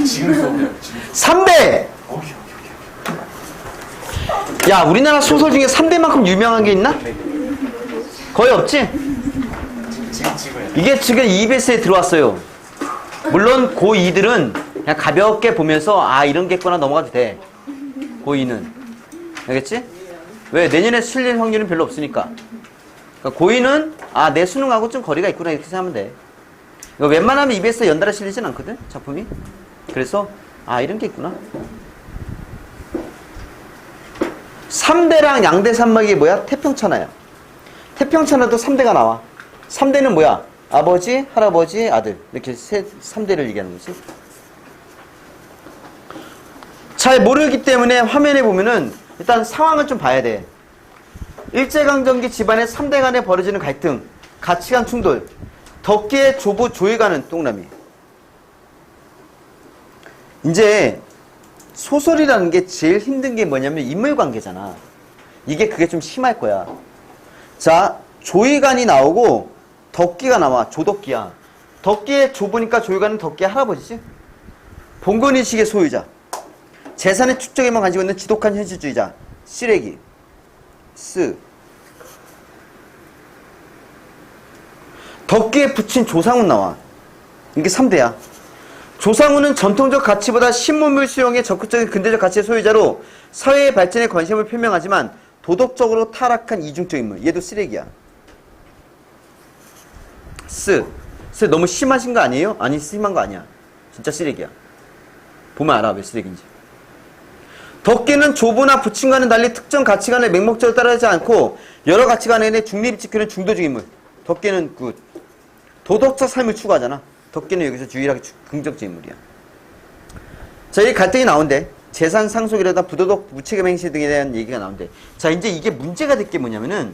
지금 써보세요. 3대! 오케이. 야, 우리나라 소설 중에 3대만큼 유명한 게 있나? 거의 없지? 지금 이게 지금 EBS에 들어왔어요. 물론 고2들은 그냥 가볍게 보면서 아, 이런 게 있구나 넘어가도 돼. 고2는. 알겠지? 왜? 내년에 실릴 확률은 별로 없으니까. 그러니까 고2는 아, 내 수능하고 좀 거리가 있구나 이렇게 생각하면 돼. 이거 웬만하면 EBS에 연달아 실리진 않거든, 작품이. 그래서 아, 이런 게 있구나. 3대랑 양대 산막이 뭐야? 태평천하야. 태평천하도 3대가 나와. 3대는 뭐야? 아버지, 할아버지, 아들. 이렇게 3대를 얘기하는 거지. 잘 모르기 때문에 화면에 보면은 일단 상황을 좀 봐야 돼. 일제강점기 집안의 3대 간에 벌어지는 갈등, 가치관 충돌, 덕기의 조부 조이가는 동남이. 이제 소설이라는 게 제일 힘든 게 뭐냐면 인물관계잖아. 그게 좀 심할 거야. 자, 조이간이 나오고 덕기가 나와. 조덕기야. 덕기의 조부니까 조이간은 덕기의 할아버지지. 봉건의식의 소유자. 재산의 축적에만 가지고 있는 지독한 현실주의자. 쓰레기. 덕기에 붙인 조상훈 나와. 이게 3대야. 조상훈은 전통적 가치보다 신문물 수용의 적극적인 근대적 가치의 소유자로 사회의 발전에 관심을 표명하지만 도덕적으로 타락한 이중적 인물. 얘도 쓰레기야. 너무 심하신 거 아니에요? 아니, 심한 거 아니야. 진짜 쓰레기야. 보면 알아, 왜 쓰레기인지. 덕기는 조부나 부친과는 달리 특정 가치관을 맹목적으로 따르지 않고 여러 가치관에 중립을 지키는 중도적 인물. 덕기는 도덕적 삶을 추구하잖아. 덕기는 여기서 유일하게 긍정적 인물이야. 자, 이 갈등이 나온대. 재산 상속이라다 부도덕 무책임 행실 등에 대한 얘기가 나온대. 자, 이제 이게 문제가 될 게 뭐냐면은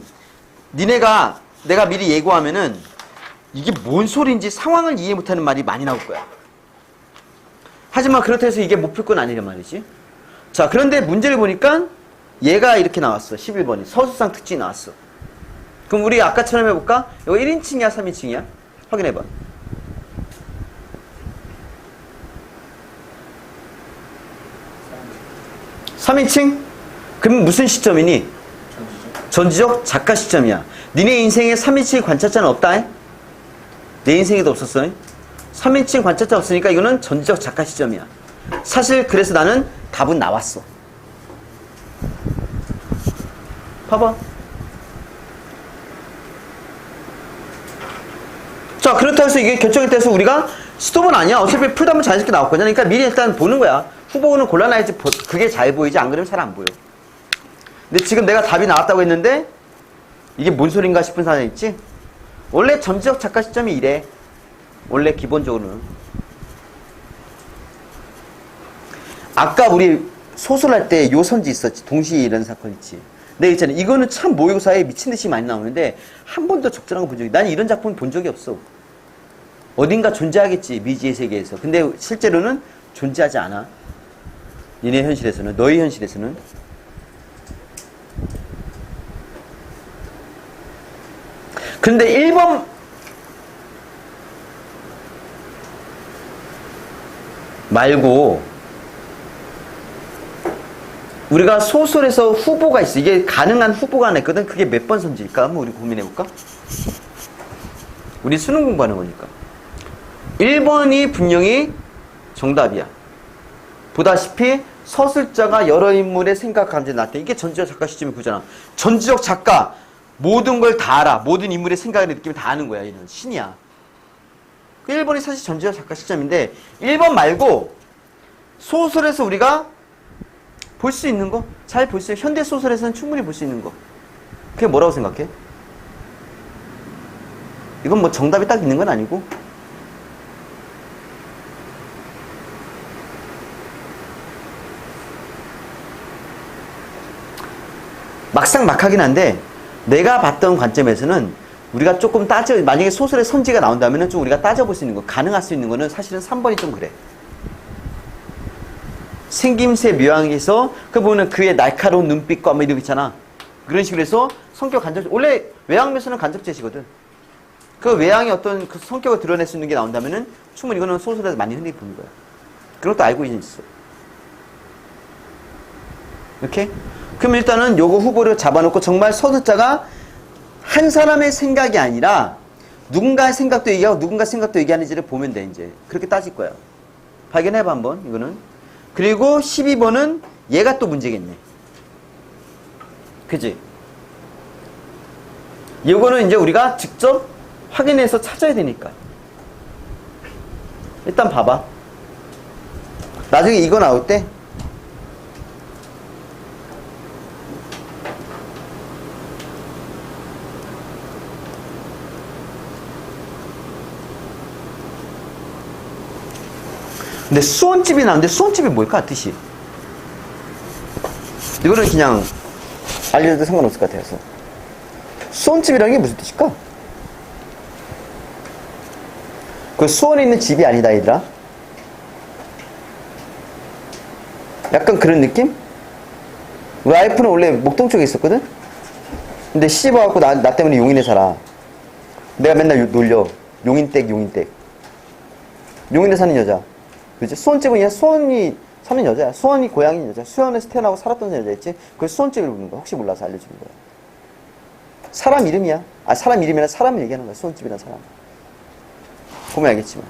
내가 미리 예고하면은 이게 뭔 소리인지 상황을 이해 못하는 말이 많이 나올 거야. 하지만 그렇다고 해서 이게 못 풀 건 아니란 말이지. 자, 그런데 문제를 보니까 얘가 이렇게 나왔어. 11번이. 서술상 특징이 나왔어. 그럼 우리 아까처럼 해볼까? 이거 1인칭이야, 3인칭이야? 확인해봐. 3인칭? 그럼 무슨 시점이니? 전지적 작가 시점이야. 니네 인생에 3인칭 관찰자는 없다. 내 인생에도 없었어. 3인칭 관찰자 없으니까 이거는 전지적 작가 시점이야. 사실 그래서 나는 답은 나왔어. 봐봐. 자, 그렇다고 해서 이게 결정이 돼서 우리가 스톱은 아니야. 어차피 풀다 보면 자연스럽게 나왔거든. 그러니까 미리 일단 보는 거야. 후보는 골라놔야지 그게 잘 보이지. 안 그러면 잘 안 보여. 근데 지금 내가 답이 나왔다고 했는데 이게 뭔 소린가 싶은 사람이 있지? 원래 전지적 작가 시점이 이래. 원래 기본적으로는. 아까 우리 소설할 때 요선지 있었지. 동시에 이런 사건 있지. 내가 있잖아. 이거는 참 모의고사에 미친듯이 많이 나오는데 한 번도 적절한 거 본 적이. 난 이런 작품 본 적이 없어. 어딘가 존재하겠지. 미지의 세계에서. 근데 실제로는 존재하지 않아. 니네 현실에서는. 너희 현실에서는. 근데 1번 말고 우리가 소설에서 후보가 있어. 이게 가능한 후보가 하나 있거든. 그게 몇 번 선지일까? 한번 우리 고민해볼까? 우리 수능 공부하는 거니까. 1번이 분명히 정답이야. 보다시피 서술자가 여러 인물의 생각, 감정에 나타내. 이게 전지적 작가 시점이 그잖아. 전지적 작가. 모든 걸 다 알아. 모든 인물의 생각을 느낌을 다 아는 거야. 얘는 신이야. 1번이 사실 전지적 작가 시점인데 1번 말고 소설에서 우리가 볼 수 있는 거? 잘 볼 수 있는 현대 소설에서는 충분히 볼 수 있는 거. 그게 뭐라고 생각해? 이건 뭐 정답이 딱 있는 건 아니고 막상 막하긴 한데 내가 봤던 관점에서는 우리가 조금 만약에 소설의 선지가 나온다면 좀 우리가 따져볼 수 있는 거, 가능할 수 있는 거는 사실은 3번이 좀 그래. 생김새 묘양에서 그 보면 그의 날카로운 눈빛과 뭐 이런 거 있잖아. 그런 식으로 해서 성격 간접, 원래 외향 묘사는 간접제시거든. 그 외향의 어떤 그 성격을 드러낼 수 있는 게 나온다면은 충분히 이거는 소설에서 많이 흔히 보는 거야. 그것도 알고 있어. 이렇게? 그럼 일단은 요거 후보를 잡아놓고 정말 서두자가 한 사람의 생각이 아니라 누군가의 생각도 얘기하고 누군가 생각도 얘기하는지를 보면 돼, 이제. 그렇게 따질 거야. 발견해봐, 한번, 이거는. 그리고 12번은 얘가 또 문제겠네. 그지? 이거는 이제 우리가 직접 확인해서 찾아야 되니까. 일단 봐봐. 나중에 이거 나올 때 근데 수원집이 나오는데 수원집이 뭘까 뜻이? 이거는 그냥 알려도 상관없을 것 같아서. 수원집이라는 게 무슨 뜻일까? 그 수원에 있는 집이 아니다, 얘들아. 약간 그런 느낌? 우리 와이프는 원래 목동 쪽에 있었거든? 근데 시집 와갖고 나 때문에 용인에 살아. 내가 맨날 놀려. 용인댁. 용인에 사는 여자. 그치? 수원집은 그냥 수원이 사는 여자야. 수원이 고향인 여자. 수원에서 태어나고 살았던 여자였지. 그래서 수원집을 부르는 거야. 혹시 몰라서 알려주는 거야. 사람 이름이야. 아, 사람 이름이란 사람을 얘기하는 거야. 수원집이란 사람. 보면 알겠지만.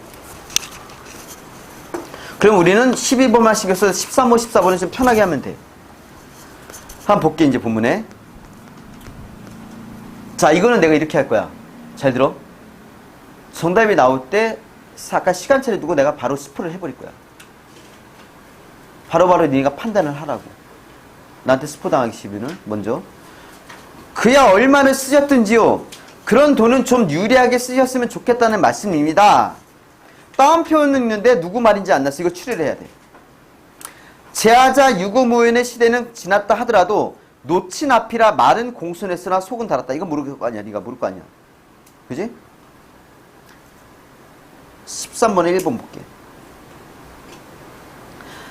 그럼 우리는 12번만 시켜서 13번, 14번은 좀 편하게 하면 돼. 한번 볼게, 이제 본문에. 자, 이거는 내가 이렇게 할 거야. 잘 들어. 정답이 나올 때 아까 시간차를 두고 내가 바로 스포를 해버릴 거야. 바로바로 네가 판단을 하라고. 나한테 스포 당하기 싫으면 먼저. 그야 얼마를 쓰셨든지요. 그런 돈은 좀 유리하게 쓰셨으면 좋겠다는 말씀입니다. 다음 표현은 있는데 누구 말인지 안 나서 이거 추리를 해야 돼. 제하자 유구무연의 시대는 지났다 하더라도 노친 앞이라 말은 공손했으나 속은 달았다. 이거 모를 거 아니야. 네가 모를 거 아니야. 그지? 13번에 1번 볼게.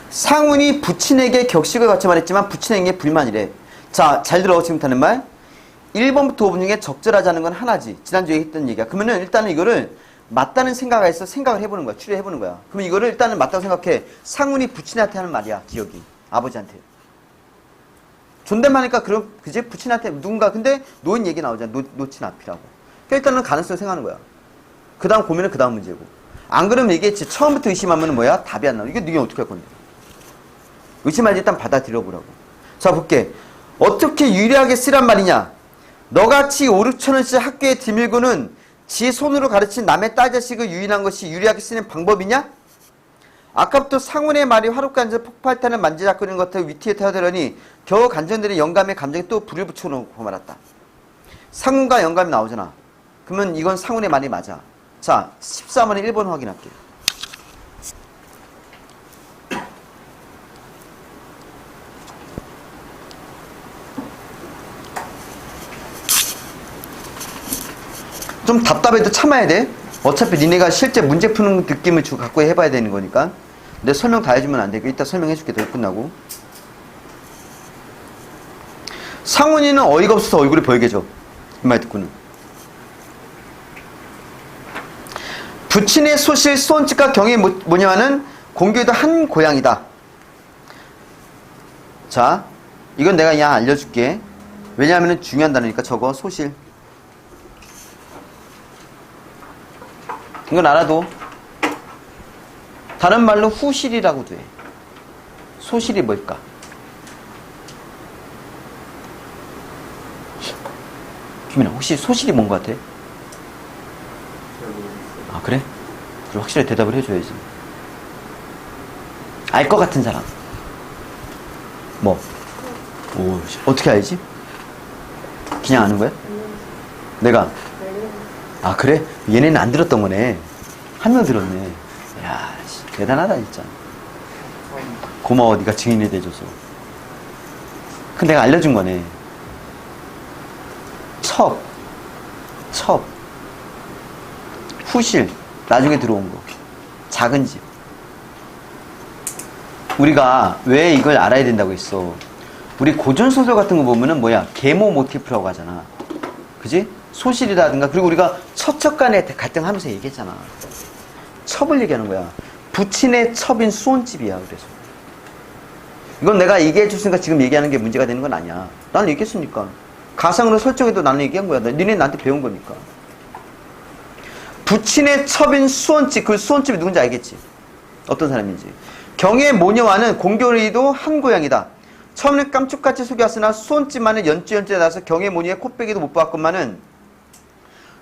상훈이 부친에게 격식을 갖춰 말했지만 부친에게 불만이래. 자, 잘 들어. 지금부터 하는 말. 1번부터 5번 중에 적절하지 않은 건 하나지. 지난주에 했던 얘기야. 그러면은 일단은 이거를 맞다는 생각을 해서 생각을 해보는 거야. 추리해보는 거야. 그러면 이거를 일단은 맞다고 생각해. 상훈이 부친한테 하는 말이야. 기억이. 아버지한테. 존댓말하니까 그럼 그제 부친한테 누군가 근데 노인 얘기 나오잖아. 노친 앞이라고. 그러니까 일단은 가능성을 생각하는 거야. 그 다음 고민은 그 다음 문제고. 안 그러면 얘기했지. 처음부터 의심하면 뭐야? 답이 안 나와. 이게 네가 어떻게 할 건데? 의심하지 일단 받아들여 보라고. 자, 볼게. 어떻게 유리하게 쓰란 말이냐? 너같이 5, 6천원씩 학교에 드밀고는 지 손으로 가르친 남의 딸 자식을 유인한 것이 유리하게 쓰는 방법이냐? 아까부터 상훈의 말이 화롯간절 폭발탄을 만지작거리는 것 같아 위티에 타더라니 겨우 간전들의 영감의 감정에 또 불을 붙여놓고 말았다. 상훈과 영감이 나오잖아. 그러면 이건 상훈의 말이 맞아. 자, 14번에 1번 확인할게요. 좀 답답해도 참아야 돼. 어차피 니네가 실제 문제 푸는 느낌을 갖고 해봐야 되는 거니까. 내 설명 다 해주면 안 되고 이따 설명해줄게. 더 끝나고. 상훈이는 어이가 없어서 얼굴이 벌개져. 이 말 듣고는. 부친의 소실 수원집과 경이 뭐냐면은 공교에도 한 고향이다. 자, 이건 내가 그냥 알려줄게. 왜냐하면 중요한 단어니까 적어. 소실. 이건 알아도. 다른 말로 후실이라고도 해. 소실이 뭘까? 김민아, 혹시 소실이 뭔 것 같아? 아, 그래? 그럼 확실히 대답을 해줘야지. 알 것 같은 사람. 뭐? 오, 어떻게 알지? 그냥 아는 거야? 내가? 아, 그래? 얘네는 안 들었던 거네. 한 명 들었네. 야, 대단하다 진짜. 고마워, 네가 증인이 돼줘서. 그 내가 알려준 거네. 첩, 후실, 나중에 들어온 거. 작은 집. 우리가 왜 이걸 알아야 된다고 했어? 우리 고전소설 같은 거 보면은 뭐야? 계모 모티프라고 하잖아. 그지? 소실이라든가. 그리고 우리가 첩간에 갈등하면서 얘기했잖아. 첩을 얘기하는 거야. 부친의 첩인 수혼집이야. 그래서 이건 내가 얘기해 줬으니까 지금 얘기하는 게 문제가 되는 건 아니야. 나는 얘기했으니까. 가상으로 설정해도 나는 얘기한 거야. 니네 나한테 배운 거니까. 부친의 첩인 수혼집. 그 수혼집이 누군지 알겠지? 어떤 사람인지. 경의 모녀와는 공교리도 한 고향이다. 처음에는 깜짝같이 속였으나 수혼집만은 연주에 나서 경의 모녀의 코빼기도 못 봤건만은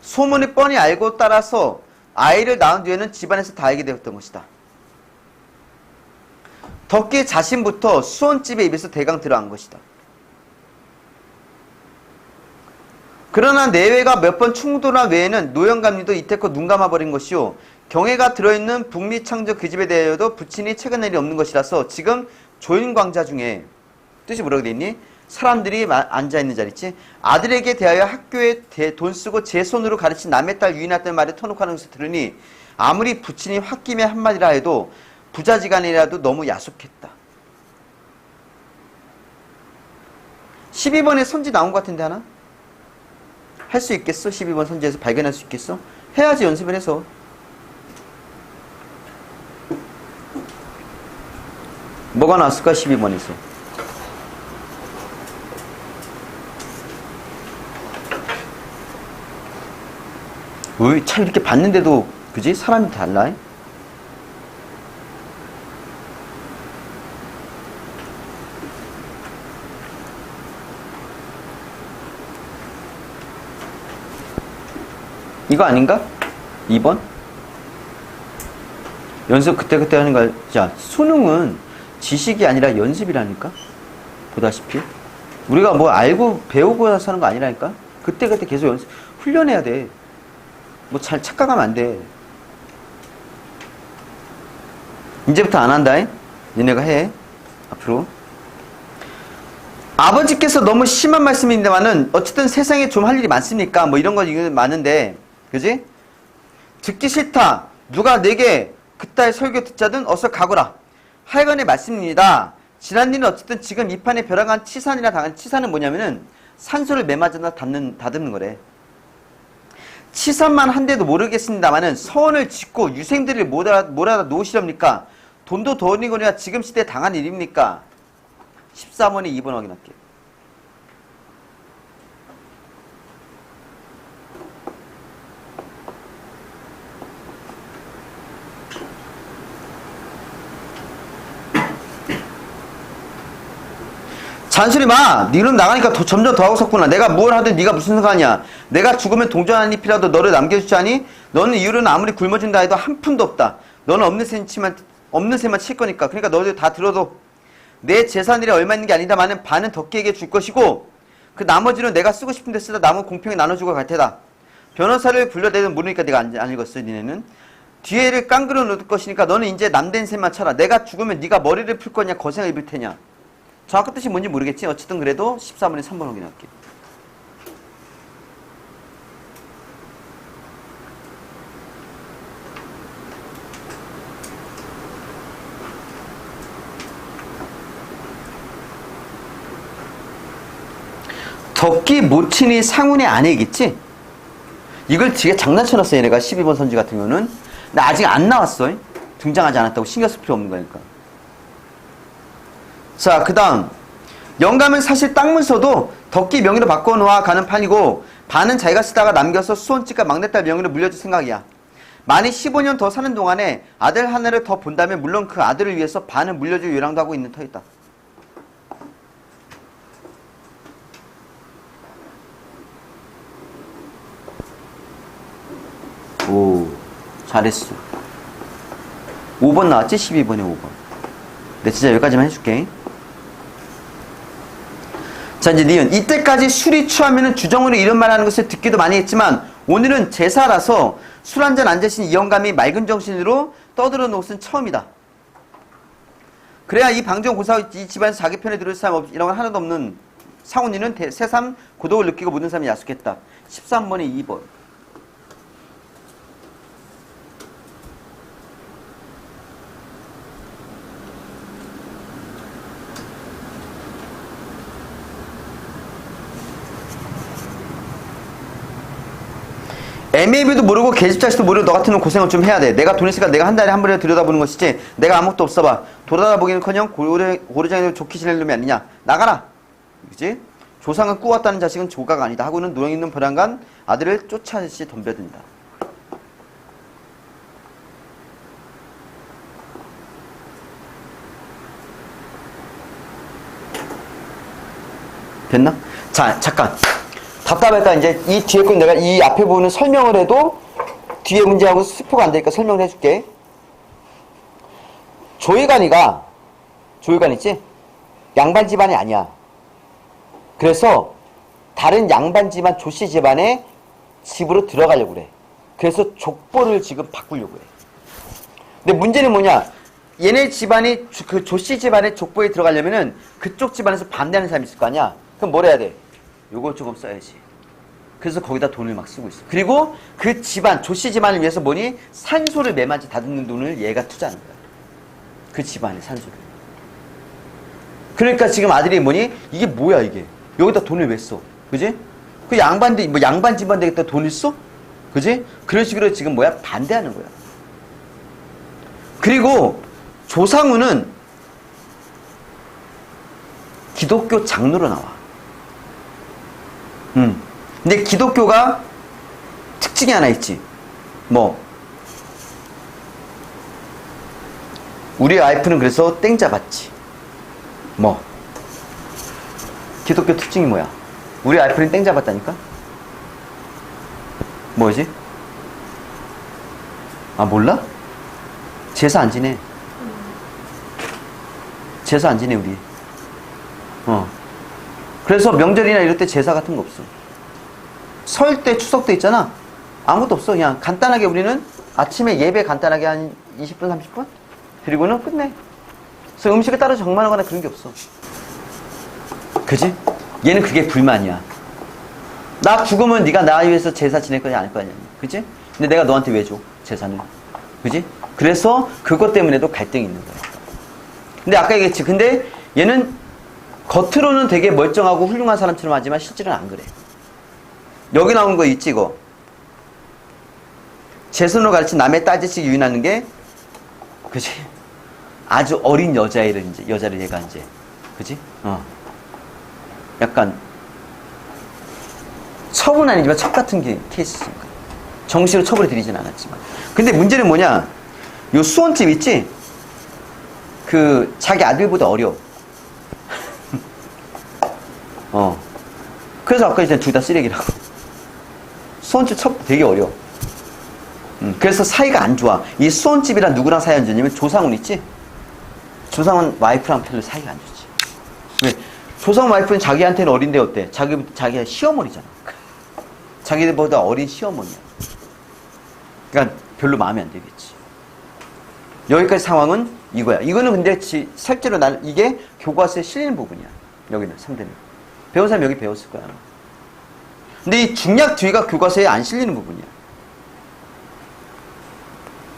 소문이 뻔히 알고 따라서 아이를 낳은 뒤에는 집안에서 다 알게 되었던 것이다. 덕기 자신부터 수혼집의 입에서 대강 들어간 것이다. 그러나 내외가 몇 번 충돌한 외에는 노영감님도 이태껏 눈 감아버린 것이요. 경애가 들어있는 북미 창조 그 집에 대하여도 부친이 최근 일이 없는 것이라서 지금 조인광자 중에 뜻이 뭐라고 돼 있니? 사람들이 앉아있는 자리 있지? 아들에게 대하여 학교에 돈 쓰고 제 손으로 가르친 남의 딸 유인했다는 말을 터놓고 하는 것을 들으니 아무리 부친이 홧김에 한마디라 해도 부자지간이라도 너무 야속했다. 12번에 선지 나온 것 같은데 하나? 할 수 있겠어? 12번 선지에서 발견할 수 있겠어? 해야지 연습을 해서. 뭐가 나왔을까? 12번에서. 왜 참 이렇게 봤는데도 그지? 사람이 달라? 이거 아닌가? 2번? 연습 그때그때 하는 거야. 자, 수능은 지식이 아니라 연습이라니까? 보다시피. 우리가 뭐 알고 배우고 나서 하는 거 아니라니까? 그때그때 계속 연습, 훈련해야 돼. 뭐 잘 착각하면 안 돼. 이제부터 안 한다. 니네가 해. 앞으로. 아버지께서 너무 심한 말씀인데만은 어쨌든 세상에 좀 할 일이 많습니까? 뭐 이런 거 많은데, 그지? 듣기 싫다. 누가 내게 그따위 설교 듣자든 어서 가거라. 하여간의 말씀입니다. 지난 일은 어쨌든 지금 이 판에 벼랑한 치산이나 당한 치산은 뭐냐면은 산소를 매맞으나 다듬는 거래. 치산만 한데도 모르겠습니다만은 서원을 짓고 유생들을 몰아다 놓으시렵니까? 돈도 돈이거니와 지금 시대에 당한 일입니까? 13번에 2번 확인할게요. 잔소리 마! 니는 나가니까 점점 더 하고 섰구나. 내가 뭘 하든 네가 무슨 상관이야. 내가 죽으면 동전 한 잎이라도 너를 남겨주지 않니? 너는 이후로는 아무리 굶어준다 해도 한 푼도 없다. 너는 없는 새만 칠 거니까. 그러니까 너희들 다 들어도 내 재산이 얼마 있는 게 아니다마는 반은 덕기에게 줄 것이고 그 나머지는 내가 쓰고 싶은 데 쓰다 남은 공평히 나눠주고 갈 테다. 변호사를 불러대든 모르니까 내가 안 읽었어. 니네는. 뒤에를 깡그려 놓을 것이니까 너는 이제 남된 셈만 쳐라. 내가 죽으면 네가 머리를 풀 거냐 거생을 입을 테냐. 정확한 뜻이 뭔지 모르겠지. 어쨌든 그래도 14번에 3번 확인할게요. 덕기 모친이 상훈의 아내겠지? 이걸 되게 장난쳐놨어 얘네가 12번 선지 같은 경우는. 근데 아직 안 나왔어. 등장하지 않았다고 신경 쓸 필요 없는 거니까. 자, 그 다음 영감은 사실 땅 문서도 덕기 명의로 바꿔놓아 가는 판이고 반은 자기가 쓰다가 남겨서 수혼집과 막내딸 명의로 물려줄 생각이야. 만약 15년 더 사는 동안에 아들 하나를 더 본다면 물론 그 아들을 위해서 반은 물려줄 요량도 하고 있는 터있다. 오, 잘했어. 5번 나왔지? 12번에 5번. 내 진짜 여기까지만 해줄게. 자, 이제 니은. 이때까지 술이 취하면은 주정으로 이런 말 하는 것을 듣기도 많이 했지만 오늘은 제사라서 술 한잔 앉으신 이 영감이 맑은 정신으로 떠들어 놓은 것은 처음이다. 그래야 이 방정 고사 이 집안에서 자기 편에 들을 사람 이런 건 하나도 없는 상훈이는 새삼 고독을 느끼고 모든 사람이 야속했다. 13번에 2번. MAB도 모르고 계집자식도 모르고 너 같은 놈 고생을 좀 해야 돼. 내가 돈 있으니까 내가 한 달에 한 번이라도 들여다보는 것이지. 내가 아무것도 없어 봐. 돌아다보기는커녕 고르장애를 좋게 지낼 놈이 아니냐. 나가라. 그지? 조상은 꾸었다는 자식은 조가가 아니다 하고는 누렁이 있는 불안간 아들을 쫓아듯이 덤벼든다. 됐나? 자, 잠깐. 답답했다. 이제 이 뒤에 건 내가 이 앞에 부분은 설명을 해도 뒤에 문제하고 스포가 안 되니까 설명을 해줄게. 조이간 있지? 양반 집안이 아니야. 그래서 다른 양반 집안 조씨 집안에 집으로 들어가려고 그래. 그래서 족보를 지금 바꾸려고 해. 근데 문제는 뭐냐? 얘네 집안이 그 조씨 집안의 족보에 들어가려면은 그쪽 집안에서 반대하는 사람이 있을 거 아니야? 그럼 뭘 해야 돼? 요거 조금 써야지. 그래서 거기다 돈을 막 쓰고 있어. 그리고 그 집안, 조씨 집안을 위해서 뭐니? 산소를 매만지 다듬는 돈을 얘가 투자하는 거야. 그 집안의 산소를. 그러니까 지금 아들이 뭐니? 이게 뭐야 이게? 여기다 돈을 왜 써? 그지? 그 양반들, 뭐 양반 집안 되겠다 돈을 써? 그지? 그런 식으로 지금 뭐야? 반대하는 거야. 그리고 조상우는 기독교 장로로 나와. 근데 기독교가 특징이 하나 있지. 뭐 우리 와이프는 그래서 땡 잡았지. 뭐 기독교 특징이 뭐야? 우리 와이프는 땡 잡았다니까? 뭐지? 아 몰라? 제사 안 지내. 제사 안 지내 우리. 그래서 명절이나 이럴 때 제사 같은 거 없어. 설 때 추석 때 있잖아. 아무것도 없어. 그냥 간단하게 우리는 아침에 예배 간단하게 한 20분 30분 그리고는 끝내. 그래서 음식을 따로 정만하거나 그런 게 없어. 그지? 얘는 그게 불만이야. 나 죽으면 네가 나 위해서 제사 지낼 거냐 안 거냐. 그지? 근데 내가 너한테 왜 줘? 제사는. 그지? 그래서 그것 때문에도 갈등이 있는 거야. 근데 아까 얘기했지. 근데 얘는 겉으로는 되게 멀쩡하고 훌륭한 사람처럼 하지만 실제로는 안 그래. 여기 나오는 거 있지 이거. 제 손으로 가르친 남의 딸짓이 유인하는 게 그지? 아주 어린 여자를 얘가 이제 그지? 약간 첩은 아니지만 첩 같은 게 케이스니까 정식으로 첩을 들이진 않았지만. 근데 문제는 뭐냐? 요 수원집 있지? 그 자기 아들보다 어려. 그래서 아까 이제 둘 다 쓰레기라고. 수원집 첩 되게 어려. 그래서 사이가 안 좋아. 이 수원집이랑 누구랑 사이 안 좋냐면 조상훈 있지? 조상훈 와이프랑 별로 사이가 안 좋지. 왜? 조상훈 와이프는 자기한테는 어린데 어때? 자기가 시어머니잖아. 자기들보다 어린 시어머니야. 그러니까 별로 마음에 안 들겠지. 여기까지 상황은 이거야. 이거는 근데 실제로 나는 이게 교과서에 실리는 부분이야. 여기는 3대는. 배운 사람 여기 배웠을 거야. 근데 이 중략 뒤가 교과서에 안 실리는 부분이야.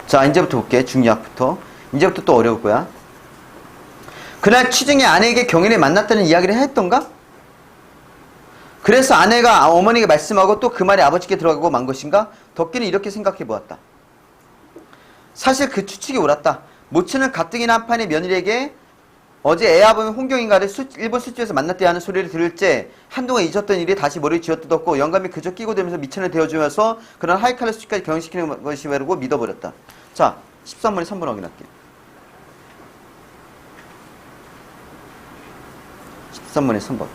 자, 이제부터 볼게. 중략부터. 이제부터 또 어려울 거야. 그날 취중에 아내에게 경인을 만났다는 이야기를 했던가? 그래서 아내가 어머니에게 말씀하고 또 그 말이 아버지께 들어가고 만 것인가? 덕기는 이렇게 생각해 보았다. 사실 그 추측이 옳았다. 모친은 가뜩이나 한판의 며느리에게 어제 애아버지 홍경인가를 일본 술집에서 만났대 하는 소리를 들을 때 한동안 잊었던 일이 다시 머리를 쥐어뜯었고 영감이 그저 끼고 들면서 미천을 대어주면서 그런 하이칼레 수치까지 경영시키는 것이라고 믿어버렸다. 자, 13번에 3번 확인할게. 13번에 3번.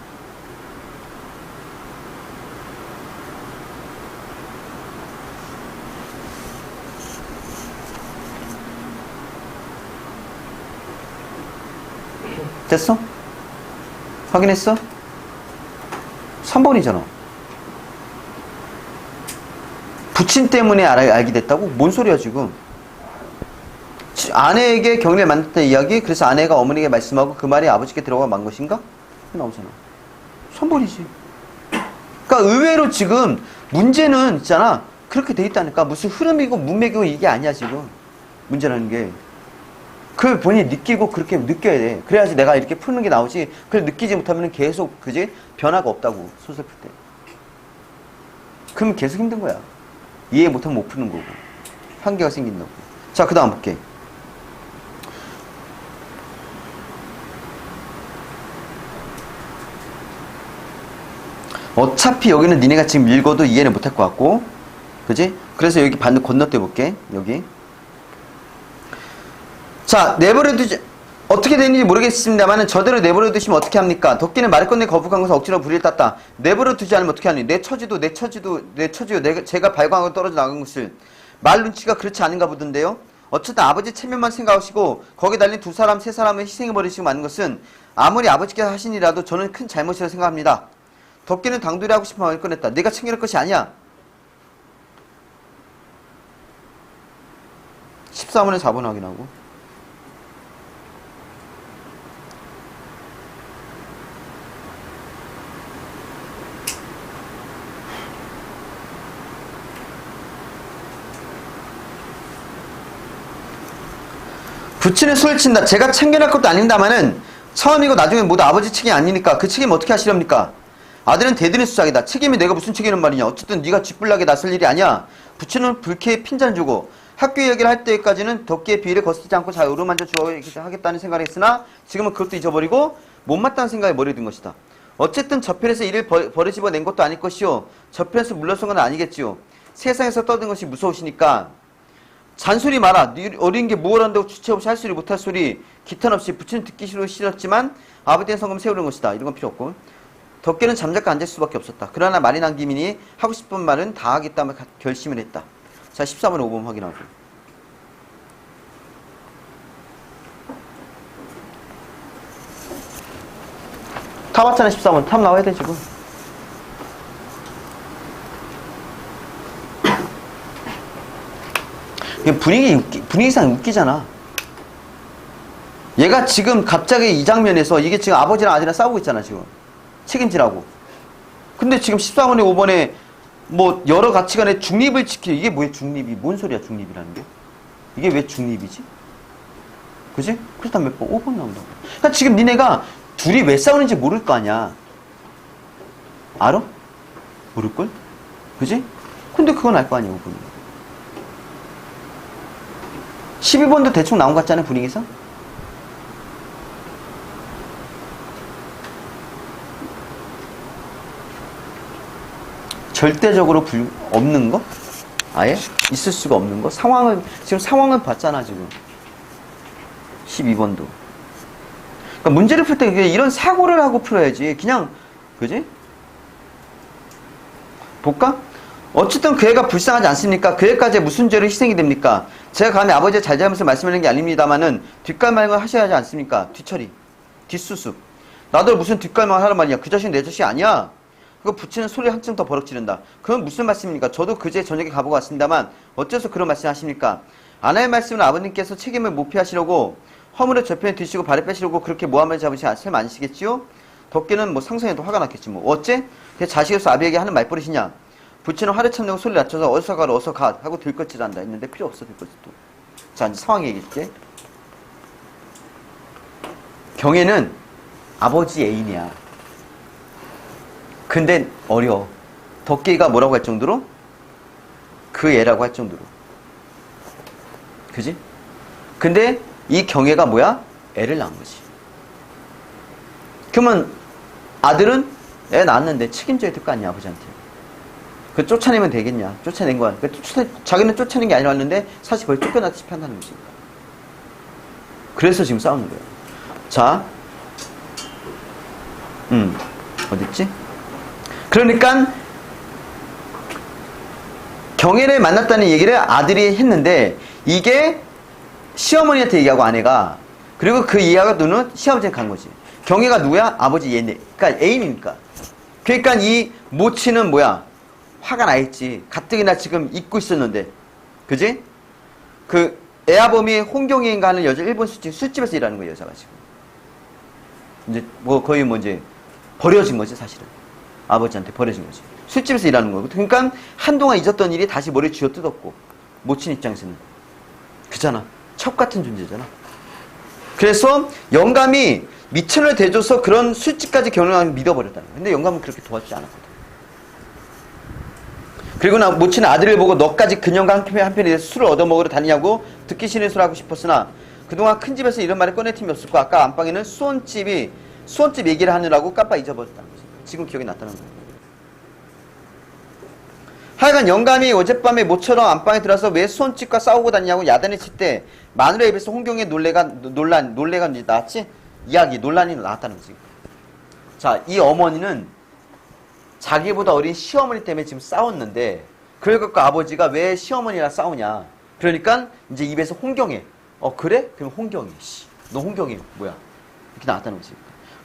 됐어? 확인했어? 3번이잖아. 부친 때문에 알게 됐다고? 뭔 소리야 지금? 아내에게 경례를 만났다는 이야기, 그래서 아내가 어머니에게 말씀하고 그 말이 아버지께 들어가 만 것인가? 나오잖아. 3번이지. 그러니까 의외로 지금 문제는 있잖아. 그렇게 돼 있다니까. 무슨 흐름이고 문맥이고 이게 아니야 지금. 문제라는 게. 그걸 본인이 느끼고 그렇게 느껴야 돼. 그래야지 내가 이렇게 푸는 게 나오지. 그걸 느끼지 못하면 계속 그지? 변화가 없다고. 소설 풀 때. 그럼 계속 힘든 거야. 이해 못하면 못 푸는 거고. 한계가 생긴다고. 자, 그 다음 볼게. 어차피 여기는 니네가 지금 읽어도 이해를 못할 것 같고, 그지? 그래서 여기 반대 건너뛰어 볼게. 여기. 자, 내버려 두지, 어떻게 되는지 모르겠습니다만 저대로 내버려 두시면 어떻게 합니까? 덕기는 말을 건네 거북한 것을 억지로 불을 땄다. 내버려 두지 않으면 어떻게 하니? 내 처지도 제가 발광하고 떨어져 나간 것을 말 눈치가 그렇지 않은가 보던데요. 어쨌든 아버지 체면만 생각하시고 거기 달린 두 사람 세 사람을 희생해버리시고 마는 것은 아무리 아버지께서 하시니라도 저는 큰 잘못이라고 생각합니다. 덕기는 당돌이 하고 싶은 말을 꺼냈다. 내가 챙겨낼 것이 아니야. 14번에 4번 확인하고. 부친은 술을 친다. 제가 챙겨낼 것도 아닙니다만은 처음이고 나중에 모두 아버지 책임이 아니니까 그 책임 어떻게 하시렵니까? 아들은 대드는 수작이다. 책임이 내가 무슨 책임이란 말이냐. 어쨌든 네가 쥐뿔나게 나설 일이 아니야. 부친은 불쾌에 핀잔 주고 학교 얘기를 할 때까지는 덕기의 비위를 거스르지 않고 잘 어루만져 주겠다는 생각을 했으나 지금은 그것도 잊어버리고 못마땅한 생각에 머리를 든 것이다. 어쨌든 저편에서 일을 버리집어 낸 것도 아닐 것이요. 저편에서 물러선 건 아니겠지요. 세상에서 떠든 것이 무서우시니까 잔소리 마라. 어린 게 뭘 한다고 주체 없이 할 소리 못할 소리 기탄 없이 부친은 듣기 싫었지만 아버지의 성금 세우는 것이다. 이런 건 필요 없고. 덕계는 잠자코 앉을 수밖에 없었다. 그러나 말이 난 김이니 하고 싶은 말은 다 하겠다며 결심을 했다. 자, 14번에 5번 확인하고. 탑 왔잖아. 14번. 탑 나와야 돼 지금. 분위기상 웃기잖아. 얘가 지금 갑자기 이 장면에서 이게 지금 아버지랑 아들이랑 싸우고 있잖아 지금. 책임지라고. 근데 지금 14번에 5번에 뭐 여러 가치관의 중립을 지키. 이게 뭐야 중립이? 뭔 소리야 중립이라는 게? 이게 왜 중립이지? 그지? 그렇다면 몇 번? 5번 나온다고. 그러니까 지금 니네가 둘이 왜 싸우는지 모를 거 아니야. 알아? 모를걸? 그지? 근데 그건 알 거 아니야 5번은. 12번도 대충 나온 것 같잖아요 분위기상. 절대적으로 없는 거? 아예? 있을 수가 없는 거? 지금 상황을 봤잖아, 지금. 12번도. 그러니까 문제를 풀 때 이런 사고를 하고 풀어야지. 그냥, 그지? 볼까? 어쨌든 그 애가 불쌍하지 않습니까? 그 애까지 무슨 죄로 희생이 됩니까? 제가 감히 아버지의 잘잘못을 말씀하는 게 아닙니다만은 뒷갈망을 하셔야 하지 않습니까? 뒤처리. 뒷수습. 나도 무슨 뒷갈망을 하란 말이야. 그 자식 내 자식이 아니야. 그거 부치는 소리 한층 더 버럭 지른다. 그건 무슨 말씀입니까? 저도 그제 저녁에 가보고 왔습니다만 어째서 그런 말씀 하십니까? 아내의 말씀은 아버님께서 책임을 못 피하시려고 허물을 저편에 드시고 발을 빼시려고 그렇게 모함을 잡으신 셈 아니시겠지요? 덕기는 뭐 상상해도 화가 났겠지 뭐. 어째? 그 자식으로서 아비에게 하는 말버릇이냐? 부치는 화를 참내고 소리 낮춰서 어서 가라 어서 가 하고 들것질한다 했는데 필요 없어 들것질도. 자 이제 상황 얘기할게. 경애는 아버지 애인이야. 근데 어려워. 덕기가 뭐라고 할 정도로? 그 애라고 할 정도로. 그지? 근데 이 경애가 뭐야? 애를 낳은 거지. 그러면 아들은 애 낳았는데 책임져야 될 거 아니야 아버지한테. 그 쫓아내면 되겠냐? 쫓아낸 거야. 자기는 쫓아낸 게 아니라 왔는데 사실 거의 쫓겨났다시피 한다는 것이니까. 그래서 지금 싸우는 거야. 자, 어딨지? 그러니까 경애를 만났다는 얘기를 아들이 했는데 이게 시어머니한테 얘기하고 아내가 그리고 그 이해가 누는 시아버지한테 간 거지. 경애가 누구야? 아버지 얘네. 그러니까 애인이니까. 그러니까 이 모치는 뭐야? 화가 나 있지. 가뜩이나 지금 잊고 있었는데. 그지? 그 애아범이 홍경애인가 하는 여자 일본 술집에서 일하는 거예요 여자가 지금. 이제 뭐 거의 뭐 이제 버려진 거지 사실은. 아버지한테 버려진 거지. 술집에서 일하는 거고. 그러니까 한동안 잊었던 일이 다시 머리에 쥐어뜯었고 모친 입장에서는 그잖아. 첩 같은 존재잖아. 그래서 영감이 미천을 대줘서 그런 술집까지 경영하면 믿어버렸다는 거야. 근데 영감은 그렇게 도와주지 않았거든. 그리고 나 모친 아들을 보고 너까지 그녀가 한편에 술을 얻어먹으러 다니냐고 듣기 싫은 소리 하고 싶었으나 그동안 큰 집에서 이런 말을 꺼낼 틈이 없었고 아까 안방에는 수원집 얘기를 하느라고 깜빡 잊어버렸다. 지금 기억이 났다는 거예요. 하여간 영감이 어젯밤에 모처럼 안방에 들어서 왜 수원집과 싸우고 다니냐고 야단을 칠 때 마누라 입에서 홍경의 논래가 이제 나왔지? 논란이 나왔다는 거지. 자, 이 어머니는 자기보다 어린 시어머니 때문에 지금 싸웠는데 그걸 갖고 아버지가 왜 시어머니랑 싸우냐. 그러니까 이제 입에서 홍경애. 그래? 그럼 홍경애. 너 홍경애 뭐야? 이렇게 나왔다는 거지.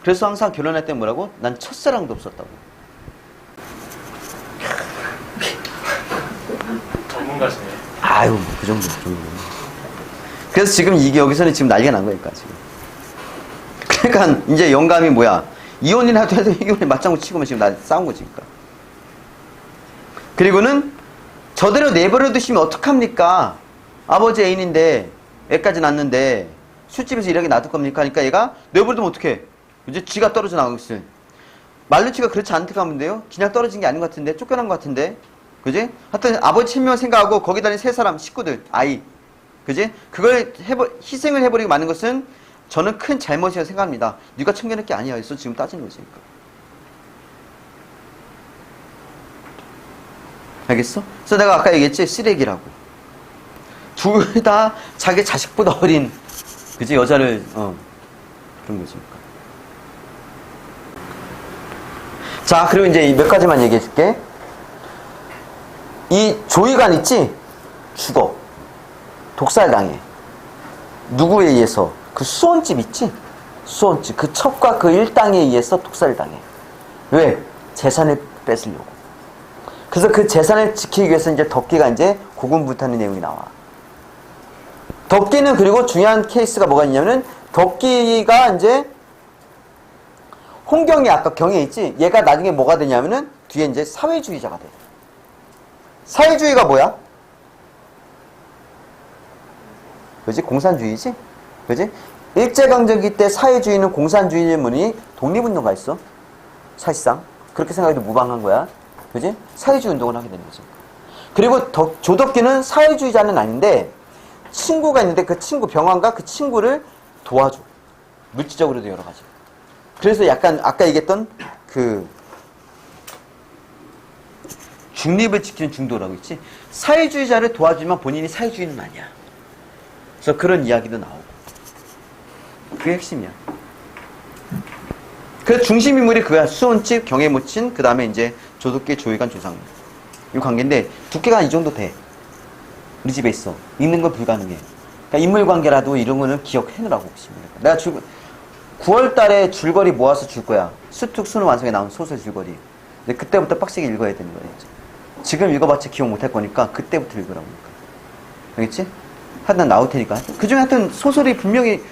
그래서 항상 결혼할 때 뭐라고? 난 첫사랑도 없었다고. 전문가시네. 아유, 그 정도. 그래서 지금 이게 여기서는 지금 난리가 난 거니까, 지금. 그러니까 이제 영감이 뭐야? 이혼이라도 해도 이혼에 맞장구 치고면 지금 싸운 거지, 그러니까. 그리고는 저대로 내버려 두시면 어떡합니까? 아버지 애인인데, 애까지 낳았는데, 술집에서 이렇게 놔둘 겁니까? 그러니까 얘가 내버려 두면 어떡해? 이제 쥐가 떨어져 나가고 있어요. 말루치가 그렇지 않다고 하면 돼요? 그냥 떨어진 게 아닌 것 같은데, 쫓겨난 것 같은데. 그지? 하여튼 아버지 친명을 생각하고 거기 다니는 세 사람, 식구들, 아이. 그지? 그걸 희생을 해버리고 마는 것은 저는 큰 잘못이라고 생각합니다. 네가 참견할 게 아니야. 그래서 지금 따지는 거지. 알겠어? 그래서 내가 아까 얘기했지? 쓰레기라고. 둘 다 자기 자식보다 어린, 그지? 여자를, 그런 거지. 자, 그리고 이제 몇 가지만 얘기해 줄게. 이 조이관 있지? 죽어. 독살당해. 누구에 의해서? 그 수원집 있지? 수원집. 그 첩과 그 일당에 의해서 독살당해. 왜? 재산을 뺏으려고. 그래서 그 재산을 지키기 위해서 이제 덕기가 이제 고군분투하는 내용이 나와. 덕기는 그리고 중요한 케이스가 뭐가 있냐면은 덕기가 이제 홍경이 아까 경에 있지? 얘가 나중에 뭐가 되냐면은 뒤에 이제 사회주의자가 돼. 사회주의가 뭐야? 그지? 공산주의지? 그지? 일제강점기 때 사회주의는 공산주의문이 독립운동가 있어. 사실상. 그렇게 생각해도 무방한 거야. 그지? 사회주의 운동을 하게 되는 거죠. 그리고 조덕기는 사회주의자는 아닌데 친구가 있는데 그 친구, 병환과 그 친구를 도와줘. 물질적으로도 여러 가지. 그래서 약간 아까 얘기했던 그 중립을 지키는 중도라고 있지. 사회주의자를 도와주면 본인이 사회주의는 아니야. 그래서 그런 이야기도 나오고. 그게 핵심이야. 그래서 중심 인물이 그거야. 수원집, 경혜모친, 그 다음에 이제 조덕기, 조이관, 조상무. 이 관계인데 두께가 이 정도 돼. 우리 집에 있어. 읽는 건 불가능해. 그러니까 인물 관계라도 이런 거는 기억해놓으라고 보시면 돼. 내가 9월 달에 줄거리 모아서 줄 거야. 수특 수능 완성에 나온 소설 줄거리. 근데 그때부터 빡세게 읽어야 되는 거야. 이제. 지금 읽어봤자 기억 못할 거니까 그때부터 읽으라고. 알겠지? 하여튼 나올 테니까. 그 중에 하여튼 소설이 분명히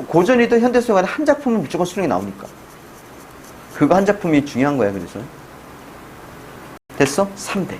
고전이든 현대소설 간에 한 작품은 무조건 수능에 나오니까. 그거 한 작품이 중요한 거야. 그래서. 됐어? 3대.